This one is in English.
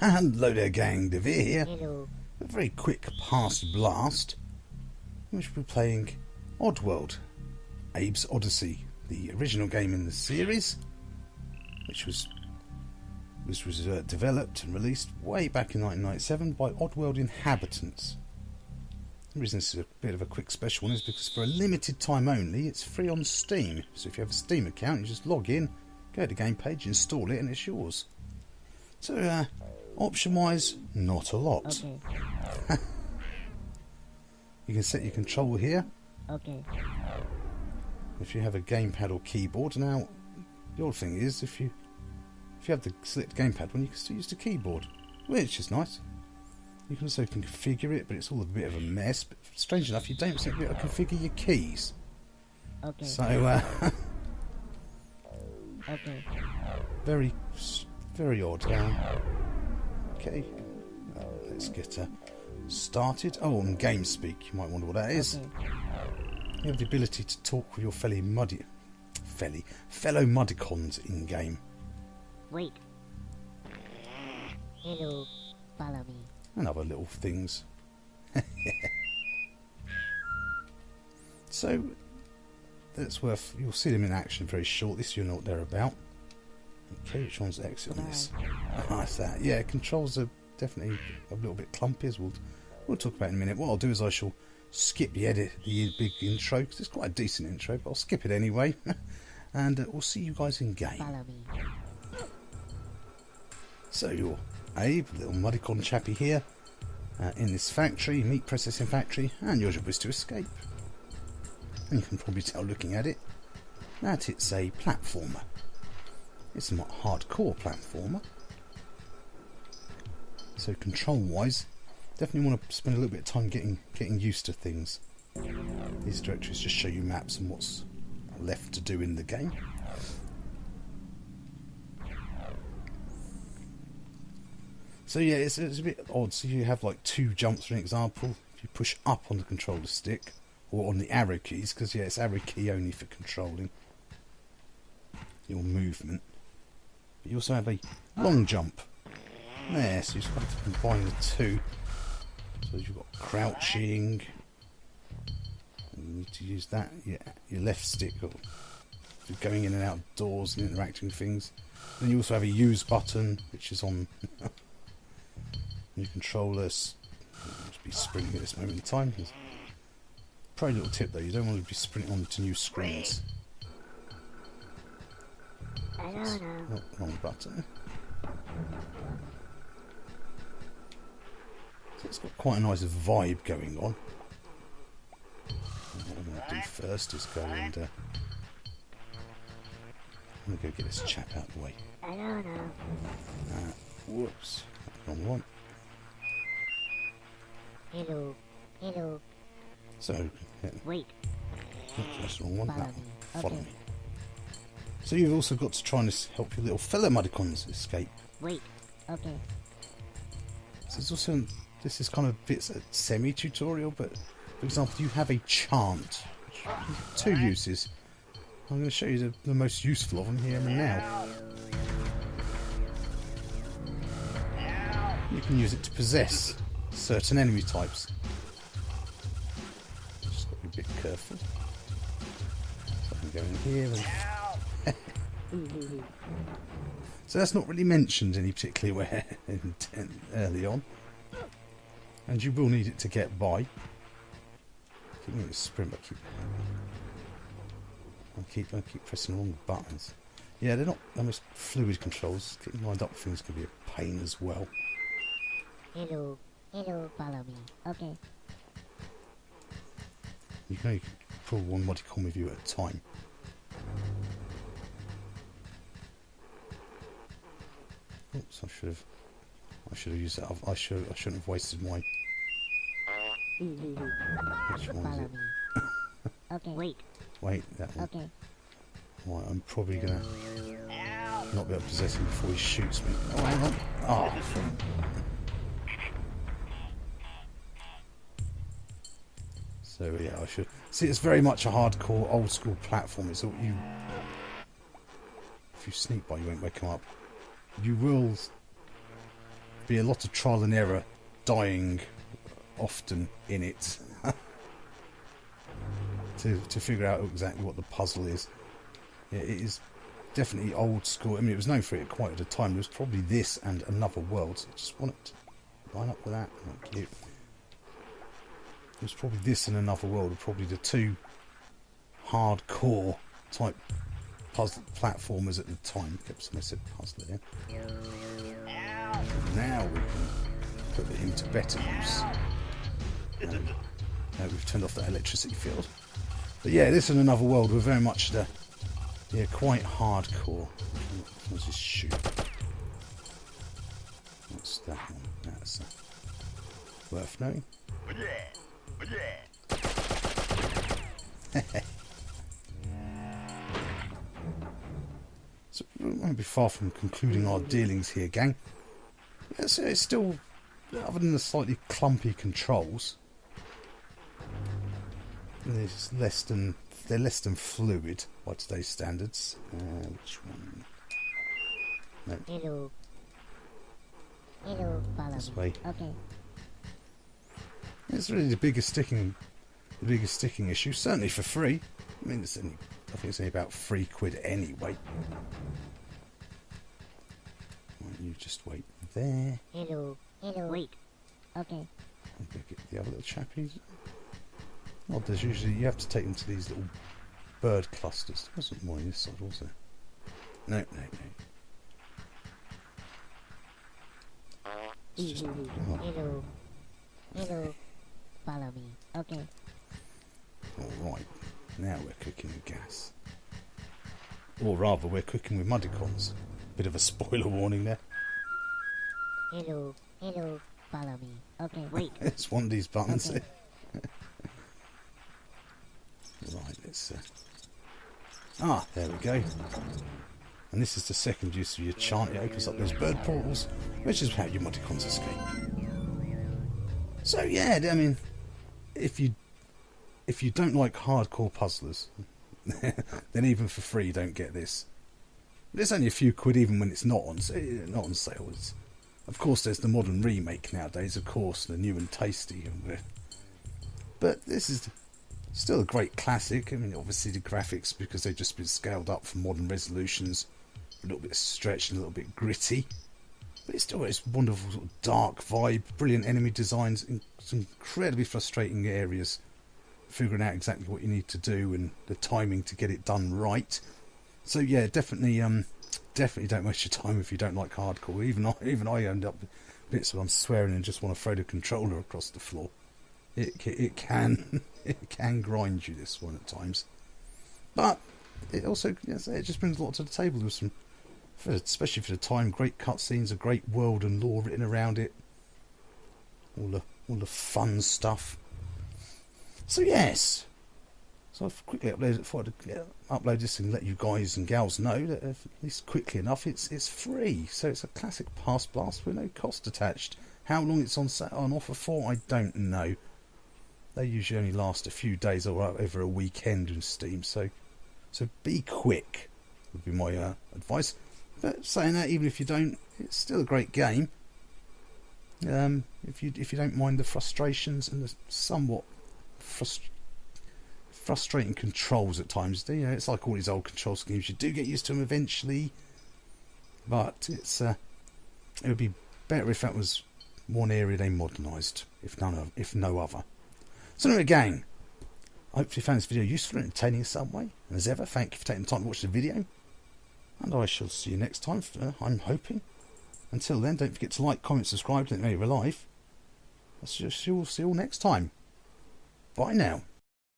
Hello there, gang. Devere here. Hello. A very quick past blast. We should be playing Oddworld, Abe's Oddysee, the original game in the series, which was developed and released way back in 1997 by Oddworld inhabitants. The reason this is a bit of a quick special one is because for a limited time only, it's free on Steam. So if you have a Steam account, you just log in, go to the game page, install it, and it's yours. So, option-wise, not a lot. Okay. You can set your control here. Okay. If you have a gamepad or keyboard. Now, the odd thing is, if you have the select gamepad one, you can still use the keyboard, which is nice. You can also configure it, but it's all a bit of a mess. But strange enough, you don't seem to be able to configure your keys. Okay. So, Okay. very odd. Okay, let's get started. Oh, and game speak. You might wonder what that is. Okay. You have the ability to talk with your fellow Mudicons in game. Wait. Hello. Follow me. And other little things. So that's worth. You'll see them in action very shortly, so you know what they're about. Okay, which one's exit on this? That's that. Yeah, controls are definitely a little bit clumpy, as we'll talk about in a minute. What I'll do is I shall skip the big intro, because it's quite a decent intro, but I'll skip it anyway. And we'll see you guys in game. Follow me. So you're Abe, little Mudicon chappy here, in this factory, meat processing factory, and your job is to escape. And you can probably tell looking at it that it's a platformer. It's a hardcore platformer. So control-wise, definitely want to spend a little bit of time getting used to things. These directories just show you maps and what's left to do in the game. So yeah, it's a bit odd. So you have like two jumps, for an example. If you push up on the controller stick or on the arrow keys, because yeah, it's arrow key only for controlling your movement. But you also have a long jump. There, so you just have to combine the two. So you've got crouching. You need to use that. Yeah, your left stick for going in and out of doors and interacting with things. Then you also have a use button, which is on your controllers. Just be sprinting at this moment in time. Probably a little tip though, you don't want to be sprinting onto new screens. I don't know. Oh, wrong button. So it's got quite a nice vibe going on. What I'm going to do first is go and I'm going to go get this chap out of the way. I don't know. Whoops, wrong one. Hello. Hello. So, Wait. oops, that's the wrong one. Follow That me. one. Follow Okay. me. So you've also got to try and help your little fellow Mudicons escape. Wait. Okay. So there's also, this is kind of bits a semi-tutorial, but for example, you have a chant. Two uses. I'm going to show you the most useful of them here and now. You can use it to possess certain enemy types. Just got to be a bit careful. So I can go in here and so that's not really mentioned any particular way early on, and you will need it to get by. I keep moving sprint, I keep pressing the wrong buttons. Yeah, they're not the most fluid controls. Getting lined up things can be a pain as well. Hello. Hello. Follow me. Okay. You can only pull one Modicon with you at a time. Oops, I should have used that. I shouldn't have wasted my. Which one is Follow it? me. Okay. Wait, that one. Okay. Right, I'm probably gonna not be able to possess him before he shoots me. Oh, hang on. Oh. So yeah, I should see. It's very much a hardcore, old school platform. It's all you. If you sneak by, you won't wake him up. You will be a lot of trial and error, dying often in it to figure out exactly what the puzzle is. Yeah, it is definitely old school. I mean, it was known for it quite at a time. There was probably this and Another World. So I just wanted to line up with that. Thank you. It was probably this and Another World, were probably the two hardcore type puzzle platformers at the time. Somebody said puzzle there. Now we can put it into better use. Now we've turned off that electricity field. But yeah, this and Another World were very much quite hardcore. What's this shoot? What's that one? That's worth knowing. So we won't be far from concluding our dealings here, gang. So it's still, other than the slightly clumpy controls, they're less than fluid by today's standards. Which one? No. Hello, follow This me. way. Okay. It's really the biggest sticking issue. Certainly for free. I mean, I think it's only about £3 anyway. Why don't you just wait there? Hello, wait. Okay. I'll go get the other little chappies. Oh, there's usually, you have to take them to these little bird clusters. There wasn't more on this side, was there? No. Hello, follow me. Okay. Alright, now we're cooking with gas. Or rather, we're cooking with mudicons. Bit of a spoiler warning there. Hello, follow me. Okay, wait. It's one of these buttons. Okay. Right, let's... there we go. And this is the second use of your chant. It opens up those bird portals, which is how your mudicons escape. So yeah, I mean, if you don't like hardcore puzzlers, then even for free you don't get this. But it's only a few quid even when it's not on sale. Of course, there's the modern remake nowadays. Of course, the new and tasty. But this is still a great classic. I mean, obviously the graphics, because they've just been scaled up for modern resolutions, a little bit stretched and a little bit gritty. But it's still got this wonderful sort of dark vibe, brilliant enemy designs, and some incredibly frustrating areas, figuring out exactly what you need to do and the timing to get it done right. So yeah, definitely don't waste your time if you don't like hardcore. Even I end up bits where I'm swearing and just want to throw the controller across the floor. It can grind you, this one, at times, but it also, it just brings a lot to the table with some, especially for the time, great cutscenes, a great world and lore written around it, all the fun stuff. So yes, so I've quickly upload this and let you guys and gals know that at least quickly enough, it's free. So it's a classic pass blast with no cost attached. How long it's on offer for, I don't know. They usually only last a few days or over a weekend in Steam, so be quick would be my advice. But saying that, even if you don't, it's still a great game. If you don't mind the frustrations and the somewhat frustrating controls at times, it's like all these old control schemes. You do get used to them eventually, but it would be better if that was one area they modernised, if no other. So anyway, gang, I hope you found this video useful and entertaining in some way. And as ever, thank you for taking the time to watch the video. And I shall see you next time, I'm hoping. Until then, don't forget to like, comment, subscribe, and let me know you're alive. I'll see you all next time. Bye now.